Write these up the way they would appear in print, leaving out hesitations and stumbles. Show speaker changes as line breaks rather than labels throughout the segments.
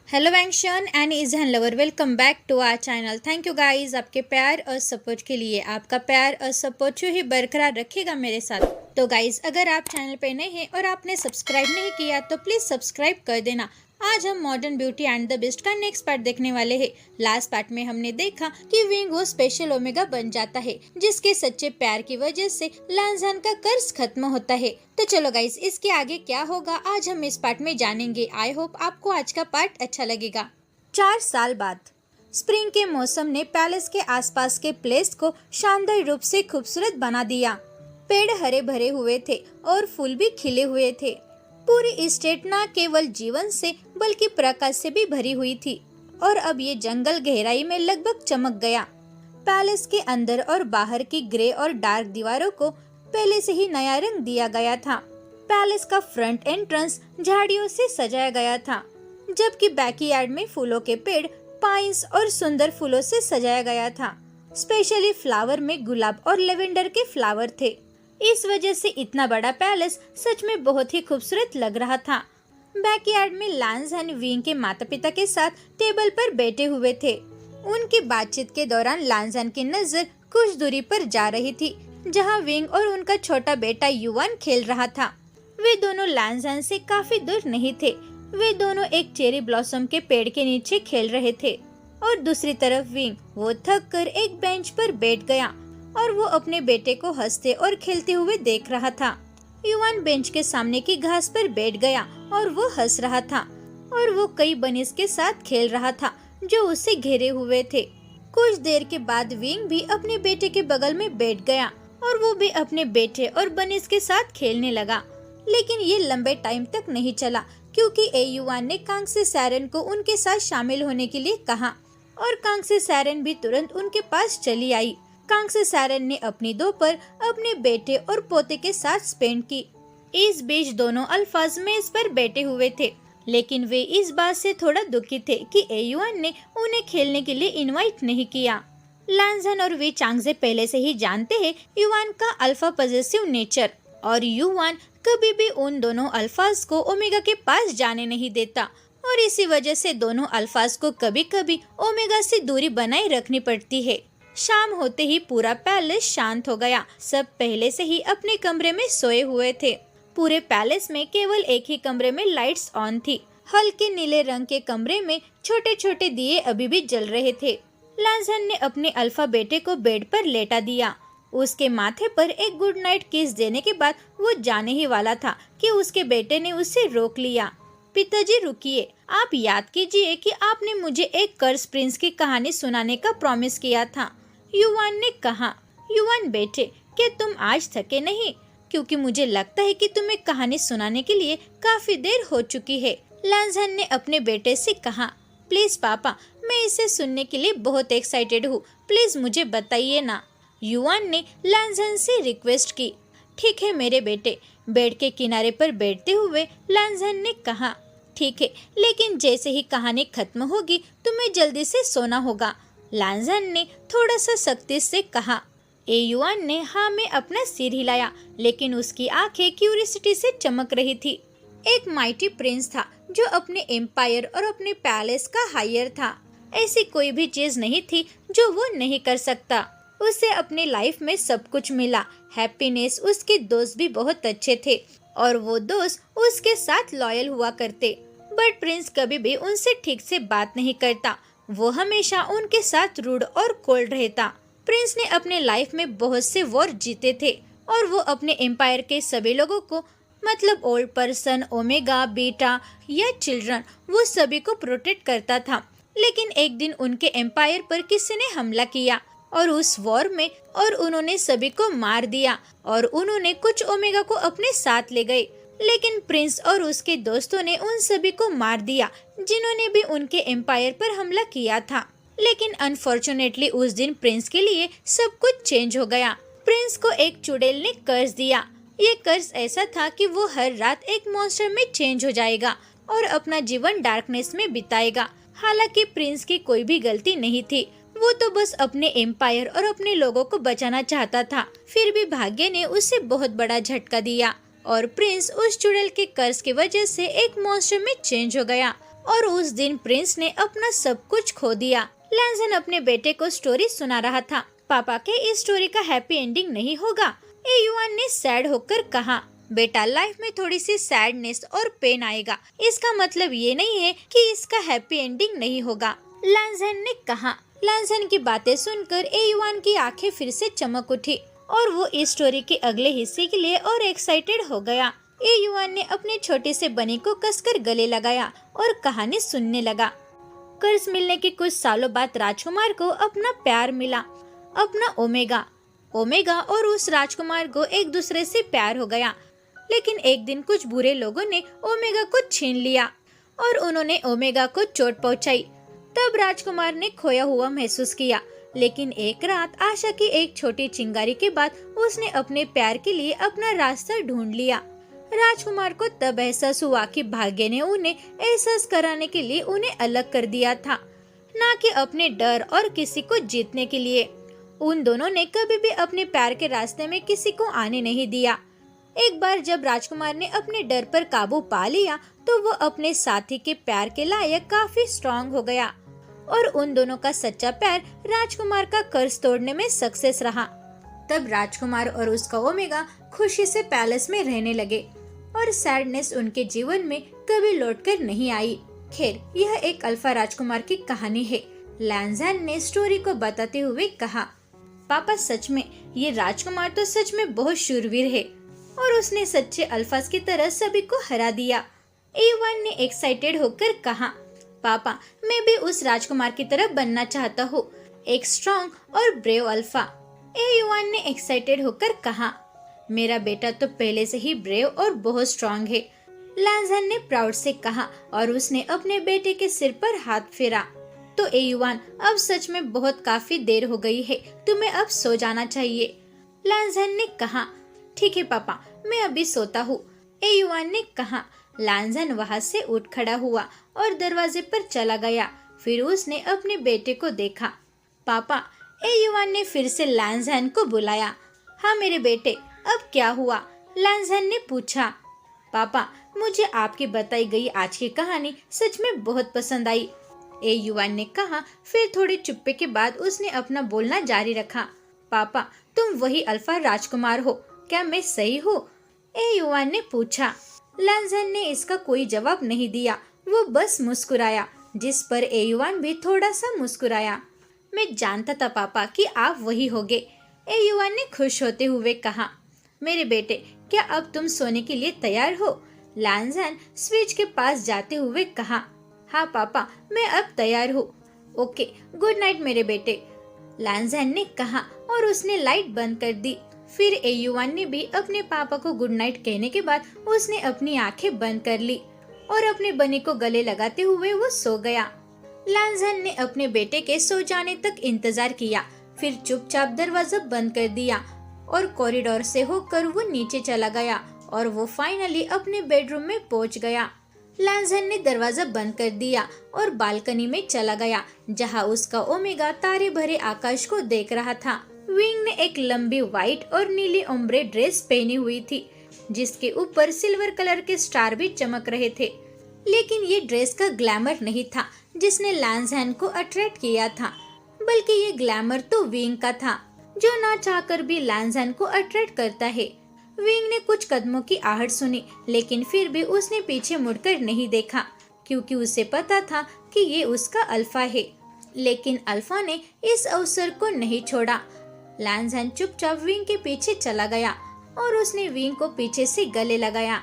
Hello वेंशन and इजहन lover, welcome back to our channel. Thank you guys आपके प्यार और सपोर्ट के लिए। आपका प्यार और सपोर्ट ही बरकरार रखेगा मेरे साथ। तो गाइस, अगर आप चैनल पे नए हैं और आपने सब्सक्राइब नहीं किया तो प्लीज़ सब्सक्राइब कर देना। आज हम modern beauty and the beast का नेक्स्ट पार्ट देखने वाले हैं। लास्ट पार्ट में हमने देखा कि विंग वो स्पेशल ओमेगा बन जाता है जिसके सच्चे प्यार की वजह से लांजान का कर्ज खत्म होता है। तो चलो गाइस, इसके आगे क्या होगा आज हम इस पार्ट में जानेंगे। आई होप आपको आज का पार्ट अच्छा लगेगा। 4 साल बाद स्प्रिंग के मौसम ने पैलेस के आसपास के प्लेस को शानदार रूप से खूबसूरत बना दिया। पेड़ हरे भरे हुए थे और फूल भी खिले हुए थे। पूरी इस्टेट न केवल जीवन से बल्कि प्रकाश से भी भरी हुई थी और अब ये जंगल गहराई में लगभग चमक गया। पैलेस के अंदर और बाहर की ग्रे और डार्क दीवारों को पहले से ही नया रंग दिया गया था। पैलेस का फ्रंट एंट्रेंस झाड़ियों से सजाया गया था, जबकि बैकयार्ड में फूलों के पेड़, पाइन्स और सुंदर फूलों से सजाया गया था। स्पेशली फ्लावर में गुलाब और लेवेंडर के फ्लावर थे। इस वजह से इतना बड़ा पैलेस सच में बहुत ही खूबसूरत लग रहा था। बैकयार्ड में लांस एंड विंग के माता पिता के साथ टेबल पर बैठे हुए थे। उनकी बातचीत के दौरान लांजान की नजर कुछ दूरी पर जा रही थी, जहां विंग और उनका छोटा बेटा युवान खेल रहा था। वे दोनों लांजान से काफी दूर नहीं थे। वे दोनों एक चेरी ब्लॉसम के पेड़ के नीचे खेल रहे थे और दूसरी तरफ विंग वो थक कर एक बेंच पर बैठ गया और वो अपने बेटे को हंसते और खेलते हुए देख रहा था। युवान बेंच के सामने की घास पर बैठ गया और वो हंस रहा था और वो कई बनीज के साथ खेल रहा था जो उससे घेरे हुए थे। कुछ देर के बाद विंग भी अपने बेटे के बगल में बैठ गया और वो भी अपने बेटे और बनीज के साथ खेलने लगा। लेकिन ये लंबे टाइम तक नहीं चला, क्योंकि युवान ने कांगसे सैरन को उनके साथ शामिल होने के लिए कहा और कांगसे सैरन भी तुरंत उनके पास चली आई। कांगसे सैरन ने अपनी दोपहर अपने बेटे और पोते के साथ स्पेंड की। इस बीच दोनों अल्फाज मेज पर बैठे हुए थे, लेकिन वे इस बात से थोड़ा दुखी थे कि युवान ने उन्हें खेलने के लिए इनवाइट नहीं किया। लांजान और वे चांगजे पहले से ही जानते हैं युवान का अल्फा पॉजिटिव नेचर, और युवान कभी भी उन दोनों अल्फाज को ओमेगा के पास जाने नहीं देता और इसी वजह से दोनों अल्फाज को कभी कभी ओमेगा से दूरी बनाए रखनी पड़ती है। शाम होते ही पूरा पैलेस शांत हो गया। सब पहले से ही अपने कमरे में सोए हुए थे। पूरे पैलेस में केवल एक ही कमरे में लाइट्स ऑन थी। हल्के नीले रंग के कमरे में छोटे छोटे दिए अभी भी जल रहे थे। लांजान ने अपने अल्फा बेटे को बेड पर लेटा दिया। उसके माथे पर एक गुड नाइट किस देने के बाद वो जाने ही वाला था कि उसके बेटे ने उसे रोक लिया। पिताजी रुकिए, आप याद कीजिए कि आपने मुझे एक कर्ज प्रिंस की कहानी सुनाने का प्रॉमिस किया था, युवान ने कहा। युवान बेटे, क्या तुम आज थके नहीं? क्योंकि मुझे लगता है कि तुम्हें कहानी सुनाने के लिए काफी देर हो चुकी है, लांजान ने अपने बेटे से कहा। प्लीज पापा, मैं इसे सुनने के लिए बहुत एक्साइटेड हूँ, प्लीज मुझे बताइए ना, युवान ने लांजान से रिक्वेस्ट की। ठीक है मेरे बेटे, बेड के किनारे पर बैठते हुए लांजान ने कहा। ठीक है, लेकिन जैसे ही कहानी खत्म होगी तुम्हें जल्दी से सोना होगा, लांजान ने थोड़ा सा सख्ती से कहा। युवान ने हाँ में अपना सिर हिलाया, लेकिन उसकी आंखें क्यूरियोसिटी से चमक रही थी। एक माइटी प्रिंस था जो अपने एम्पायर और अपने पैलेस का हायर था। ऐसी कोई भी चीज नहीं थी जो वो नहीं कर सकता। उसे अपने लाइफ में सब कुछ मिला, हैप्पीनेस, उसके दोस्त भी बहुत अच्छे थे और वो दोस्त उसके साथ लॉयल हुआ करते। बट प्रिंस कभी भी उनसे ठीक से बात नहीं करता। वो हमेशा उनके साथ रूड और कोल्ड रहता। प्रिंस ने अपने लाइफ में बहुत से वॉर जीते थे और वो अपने एम्पायर के सभी लोगों को, मतलब ओल्ड पर्सन, ओमेगा, बीटा या चिल्ड्रन, वो सभी को प्रोटेक्ट करता था। लेकिन एक दिन उनके एम्पायर पर किसी ने हमला किया और उस वॉर में और उन्होंने सभी को मार दिया और उन्होंने कुछ ओमेगा को अपने साथ ले गए। लेकिन प्रिंस और उसके दोस्तों ने उन सभी को मार दिया जिन्होंने भी उनके एम्पायर पर हमला किया था। लेकिन अनफॉर्चुनेटली उस दिन प्रिंस के लिए सब कुछ चेंज हो गया। प्रिंस को एक चुड़ैल ने कर्ज दिया। ये कर्ज ऐसा था कि वो हर रात एक मॉन्स्टर में चेंज हो जाएगा और अपना जीवन डार्कनेस में बिताएगा। हालांकि प्रिंस की कोई भी गलती नहीं थी, वो तो बस अपने एम्पायर और अपने लोगों को बचाना चाहता था। फिर भी भाग्य ने उसे बहुत बड़ा झटका दिया और प्रिंस उस चुड़ैल के कर्ज की वजह से एक मॉन्स्टर में चेंज हो गया और उस दिन प्रिंस ने अपना सब कुछ खो दिया। लैंजन अपने बेटे को स्टोरी सुना रहा था। पापा के इस स्टोरी का हैप्पी एंडिंग नहीं होगा? ए युआन ने सैड होकर कहा। बेटा, लाइफ में थोड़ी सी सैडनेस और पेन आएगा, इसका मतलब ये नहीं है कि इसका हैप्पी एंडिंग नहीं होगा, लैंजन ने कहा। लैंजन की बातें सुनकर ए युआन की आंखें फिर से चमक उठी और वो इस स्टोरी के अगले हिस्से के लिए और एक्साइटेड हो गया। ए युआन ने अपने छोटे से बनी को कसकर गले लगाया और कहानी सुनने लगा। कर्ज मिलने के कुछ सालों बाद राजकुमार को अपना प्यार मिला, अपना ओमेगा। ओमेगा और उस राजकुमार को एक दूसरे से प्यार हो गया, लेकिन एक दिन कुछ बुरे लोगों ने ओमेगा को छीन लिया और उन्होंने ओमेगा को चोट पहुंचाई। तब राजकुमार ने खोया हुआ महसूस किया, लेकिन एक रात आशा की एक छोटी चिंगारी के बाद उसने अपने प्यार के लिए अपना रास्ता ढूंढ लिया। राजकुमार को तब एहसास हुआ कि भाग्य ने उन्हें एहसास कराने के लिए उन्हें अलग कर दिया था, ना कि अपने डर और किसी को जीतने के लिए। उन दोनों ने कभी भी अपने प्यार के रास्ते में किसी को आने नहीं दिया। एक बार जब राजकुमार ने अपने डर पर काबू पा लिया तो वो अपने साथी के प्यार के लायक काफी स्ट्रांग हो गया और उन दोनों का सच्चा प्यार राजकुमार का कर्ज तोड़ने में सक्सेस रहा। तब राजकुमार और उसका ओमेगा खुशी से पैलेस में रहने लगे और सैडनेस उनके जीवन में कभी लौटकर नहीं आई। खैर, यह एक अल्फा राजकुमार की कहानी है, लैंजन ने स्टोरी को बताते हुए कहा। पापा, सच में ये राजकुमार तो सच में बहुत शूरवीर है और उसने सच्चे अल्फाज की तरह सभी को हरा दिया। ए1 ने एक्साइटेड होकर कहा। पापा, मैं भी उस राजकुमार की तरह बनना चाहता हूँ, एक स्ट्रॉन्ग और ब्रेव अल्फा। ए1 ने एक्साइटेड होकर कहा। मेरा बेटा तो पहले से ही ब्रेव और बहुत स्ट्रॉन्ग है, लैंजन ने प्राउड से कहा और उसने अपने बेटे के सिर पर हाथ फेरा। तो ए1, अब सच में बहुत काफी देर हो गई है, तुम्हें अब सो जाना चाहिए, लैंजन ने कहा। ठीक है पापा, मैं अभी सोता हूँ, ए1 ने कहा। लैंजन वहाँ से उठ खड़ा हुआ और दरवाजे पर चला गया। फिर उसने अपने बेटे को देखा। पापा, ए1 ने फिर से लैंजन को बुलाया। हाँ मेरे बेटे, अब क्या हुआ, लैंजन ने पूछा। पापा, मुझे आपकी बताई गई आज की कहानी सच में बहुत पसंद आई, ए1 ने कहा। फिर थोड़ी चुप्पे के बाद उसने अपना बोलना जारी रखा। पापा, तुम वही अल्फा राजकुमार हो, क्या मैं सही हूँ, ए1 ने पूछा। लैंजन ने इसका कोई जवाब नहीं दिया, वो बस मुस्कुराया, जिस पर ए1 भी थोड़ा सा मुस्कुराया। मैं जानता था पापा कि आप वही होगे, ए1 ने खुश होते हुए कहा। मेरे बेटे, क्या अब तुम सोने के लिए तैयार हो, लैंजन स्विच के पास जाते हुए कहा। हाँ पापा, मैं अब तैयार हूँ। ओके, गुड नाइट मेरे बेटे, लैंजन ने कहा और उसने लाइट बंद कर दी। फिर ए1 ने भी अपने पापा को गुड नाइट कहने के बाद उसने अपनी आंखें बंद कर ली और अपने बनी को गले लगाते हुए वो सो गया। लैंजन ने अपने बेटे के सो जाने तक इंतजार किया, फिर चुपचाप दरवाजा बंद कर दिया और कॉरिडोर से होकर वो नीचे चला गया और वो फाइनली अपने बेडरूम में पहुंच गया। लैंजन ने दरवाजा बंद कर दिया और बालकनी में चला गया, जहां उसका ओमेगा तारे भरे आकाश को देख रहा था। विंग ने एक लंबी व्हाइट और नीली ओम्ब्रे ड्रेस पहनी हुई थी, जिसके ऊपर सिल्वर कलर के स्टार भी चमक रहे थे। लेकिन ये ड्रेस का ग्लैमर नहीं था जिसने लैंजन को अट्रैक्ट किया था, बल्कि ये ग्लैमर तो विंग का था, जो ना चाहकर भी लैंजन को अट्रैक्ट करता है। विंग ने कुछ कदमों की आहट सुनी, लेकिन फिर भी उसने पीछे मुड़कर नहीं देखा, क्योंकि उसे पता था कि ये उसका अल्फा है। लेकिन अल्फा ने इस अवसर को नहीं छोड़ा। लैंजन चुपचाप विंग के पीछे चला गया और उसने विंग को पीछे से गले लगाया।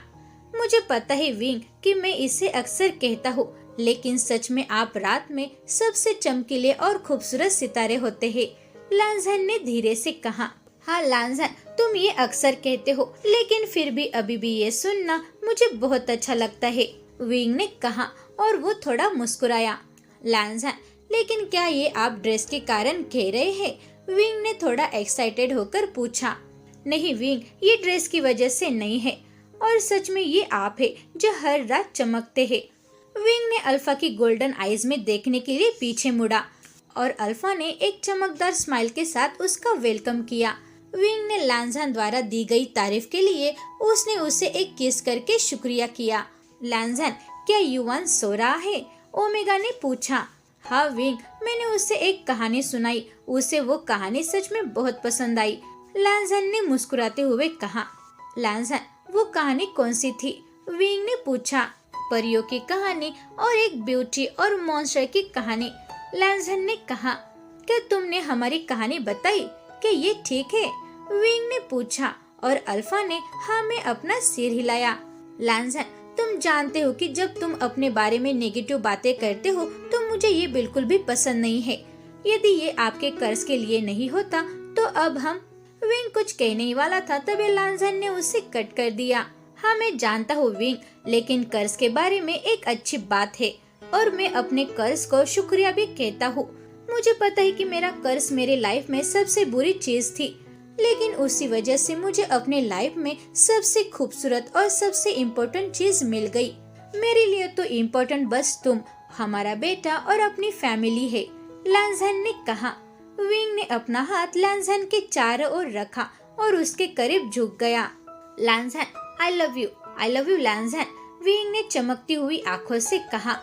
मुझे पता है विंग कि मैं इसे अक्सर कहता हूँ, लेकिन सच में आप रात में सबसे चमकीले और खूबसूरत सितारे होते हैं, लैंजन ने धीरे से कहा। हाँ लैंजन, तुम ये अक्सर कहते हो, लेकिन फिर भी अभी भी ये सुनना मुझे बहुत अच्छा लगता है, विंग ने कहा और वो थोड़ा मुस्कुराया। लैंजन, लेकिन क्या ये आप ड्रेस के कारण कह रहे हैं, विंग ने थोड़ा एक्साइटेड होकर पूछा। नहीं विंग, ये ड्रेस की वजह से नहीं है, और सच में ये आप है जो हर रात चमकते हैं। विंग ने अल्फा की गोल्डन आईज में देखने के लिए पीछे मुड़ा और अल्फा ने एक चमकदार स्माइल के साथ उसका वेलकम किया। विंग ने लैंजन द्वारा दी गई तारीफ के लिए उसने उसे एक किस करके शुक्रिया किया। लैंजन, क्या युवान सो रहा है, ओमेगा ने पूछा। हाँ विंग, मैंने उससे एक कहानी सुनाई, उसे वो कहानी सच में बहुत पसंद आई। लैंसन ने मुस्कुराते हुए कहा। लैंसन, वो कहानी कौन सी थी? विंग ने पूछा। परियों की कहानी और एक ब्यूटी और मॉन्स्टर की कहानी। लैंसन ने कहा। क्या तुमने हमारी कहानी बताई? क्या ये ठीक है? विंग ने पूछा और अल्फा ने हाँ में अपना सिर हिलाया। लैंसन, तुम जानते हो कि जब तुम अपने बारे में नेगेटिव बातें करते हो तो मुझे ये बिल्कुल भी पसंद नहीं है। यदि ये आपके कर्ज के लिए नहीं होता तो अब हम। विंग कुछ कहने ही वाला था तभी लैंसन ने उसे कट कर दिया। हाँ मैं जानता हूँ विंग, लेकिन कर्ज के बारे में एक अच्छी बात है और मैं अपने कर्ज को शुक्रिया भी कहता हूँ। मुझे पता है कि मेरा कर्ज मेरे लाइफ में सबसे बुरी चीज थी, लेकिन उसी वजह से मुझे अपने लाइफ में सबसे खूबसूरत और सबसे इम्पोर्टेंट चीज मिल गई। मेरे लिए तो इम्पोर्टेंट बस तुम, हमारा बेटा और अपनी फैमिली है, लैंसन ने कहा। विंग ने अपना हाथ लैंसन के चारों ओर रखा और उसके करीब झुक गया। लैंसन, आई लव यू लैंसन, विंग ने चमकती हुई आंखों से कहा।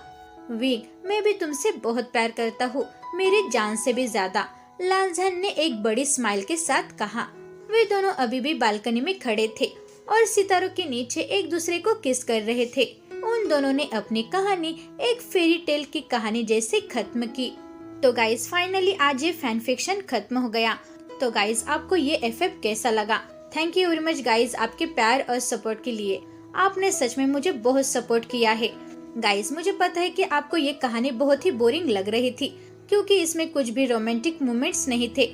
विंग, मैं भी तुमसे बहुत प्यार करता हूँ, मेरी जान से भी ज्यादा, लैंसन ने एक बड़ी स्माइल के साथ कहा। वे दोनों अभी भी बालकनी में खड़े थे और सितारों के नीचे एक दूसरे को किस कर रहे थे। उन दोनों ने अपनी कहानी एक फेरी टेल की कहानी जैसे खत्म की। तो गाइस फाइनली आज ये फैन फिक्शन खत्म हो गया। तो गाइस आपको ये एफएफ कैसा लगा? Thank you very much guys आपके प्यार और सपोर्ट के लिए। आपने सच में मुझे बहुत सपोर्ट किया है। गाइस मुझे पता है कि आपको ये कहानी बहुत ही बोरिंग लग रही थी क्योंकि इसमें कुछ भी रोमांटिक मोमेंट्स नहीं थे,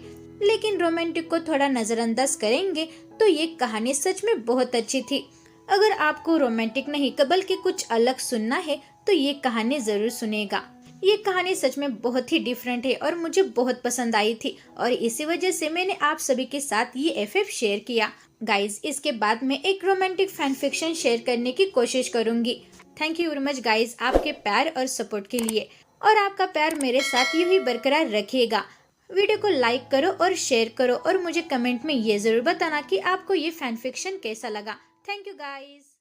लेकिन रोमांटिक को थोड़ा नजरअंदाज करेंगे तो ये कहानी सच में बहुत अच्छी थी। अगर आपको रोमांटिक नहीं बल्कि कुछ अलग सुनना है तो ये कहानी जरूर सुनेगा। ये कहानी सच में बहुत ही डिफरेंट है और मुझे बहुत पसंद आई थी और इसी वजह से मैंने आप सभी के साथ ये एफएफ शेयर किया। गाइज इसके बाद मैं एक रोमांटिक फैन फिक्शन शेयर करने की कोशिश करूंगी। Thank you very much guys आपके प्यार और सपोर्ट के लिए, और आपका प्यार मेरे साथ यूं ही बरकरार रखिएगा। वीडियो को लाइक करो और शेयर करो और मुझे कमेंट में ये जरूर बताना कि आपको ये फैन फिक्शन कैसा लगा। Thank you guys.